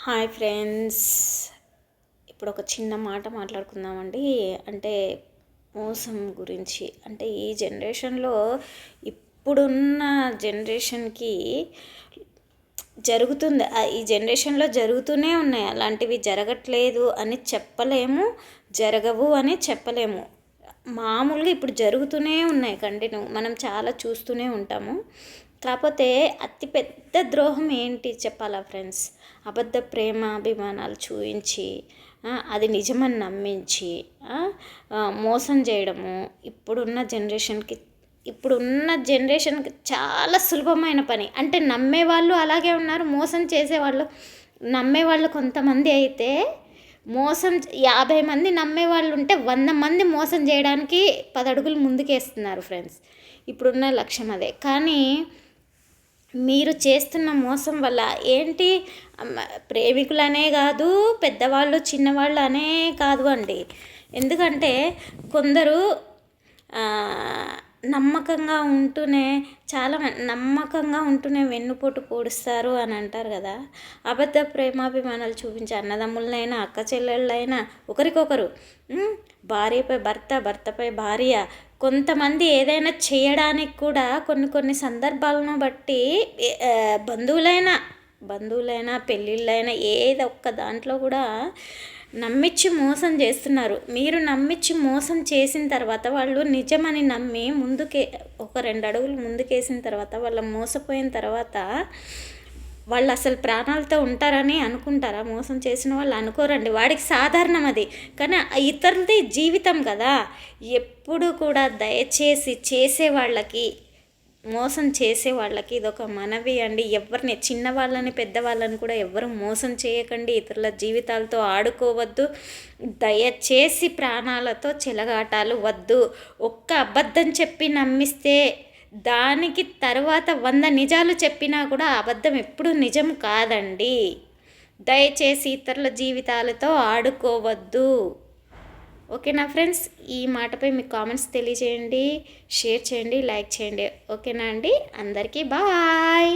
Hi friends, ఇప్పుడు ఒక చిన్న మాట మాట్లాడుకుందామండి. అంటే మోసం గురించి. అంటే ఈ జనరేషన్లో, ఇప్పుడున్న జనరేషన్కి జరుగుతుంది, ఈ జనరేషన్లో జరుగుతూనే ఉన్నాయి. అలాంటివి జరగట్లేదు అని చెప్పలేము, జరగవు అని చెప్పలేము. మామూలుగా ఇప్పుడు జరుగుతూనే ఉన్నాయి, కంటిన్యూ మనం చాలా చూస్తూనే ఉంటాము. కాకపోతే అతిపెద్ద ద్రోహం ఏంటి చెప్పాలా ఫ్రెండ్స్? అబద్ధ ప్రేమాభిమానాలు చూపించి అది నిజమని నమ్మించి మోసం చేయడము ఇప్పుడున్న జనరేషన్కి చాలా సులభమైన పని. అంటే నమ్మేవాళ్ళు అలాగే ఉన్నారు, మోసం చేసేవాళ్ళు నమ్మేవాళ్ళు కొంతమంది అయితే, మోసం 50 మంది నమ్మేవాళ్ళు ఉంటే 100 మంది మోసం చేయడానికి 10 అడుగులు ముందుకేస్తున్నారు ఫ్రెండ్స్. ఇప్పుడున్న లక్ష్యం అదే. కానీ మీరు చేస్తున్న మోసం వల్ల ఏంటి, ప్రేమికులనే కాదు, పెద్దవాళ్ళు చిన్నవాళ్ళు అనే కాదు అండి. ఎందుకంటే కొందరు నమ్మకంగా ఉంటూనే వెన్నుపోటు పొడుస్తారు అని అంటారు కదా. అబద్ధ ప్రేమాభిమానాలు చూపించే అన్నదమ్ములనైనా, అక్క చెల్లెళ్ళైనా, ఒకరికొకరు, భార్యపై భర్త, భర్తపై భార్య, కొంతమంది ఏదైనా చేయడానికి కూడా కొన్ని సందర్భాలను బట్టి బంధువులైనా పెళ్ళిళ్ళైనా ఏదో ఒక్క దాంట్లో కూడా నమ్మించి మోసం చేస్తున్నారు. మీరు నమ్మించి మోసం చేసిన తర్వాత వాళ్ళు నిజమని నమ్మి ఒక 2 అడుగులు ముందుకేసిన తర్వాత, వాళ్ళ మోసపోయిన తర్వాత వాళ్ళు అసలు ప్రాణాలతో ఉంటారని అనుకుంటారా? మోసం చేసిన వాళ్ళు అనుకోరండి. వాడికి సాధారణం అది. కానీ ఇతరులది జీవితం కదా. ఎప్పుడు కూడా దయచేసి మోసం చేసే వాళ్ళకి ఇదొక మనవి అండి. ఎవరిని, చిన్నవాళ్ళని పెద్దవాళ్ళని కూడా ఎవరు మోసం చేయకండి. ఇతరుల జీవితాలతో ఆడుకోవద్దు. దయచేసి ప్రాణాలతో చెలగాటాలు వద్దు. ఒక్క అబద్ధం చెప్పి నమ్మిస్తే దానికి తర్వాత 100 నిజాలు చెప్పినా కూడా అబద్ధం ఎప్పుడూ నిజం కాదండి. దయచేసి ఇతరుల జీవితాలతో ఆడుకోవద్దు. ఓకేనా ఫ్రెండ్స్? ఈ మాటపై మీ కామెంట్స్ తెలియజేయండి, షేర్ చేయండి, లైక్ చేయండి. ఓకేనా అండి? అందరికీ బాయ్.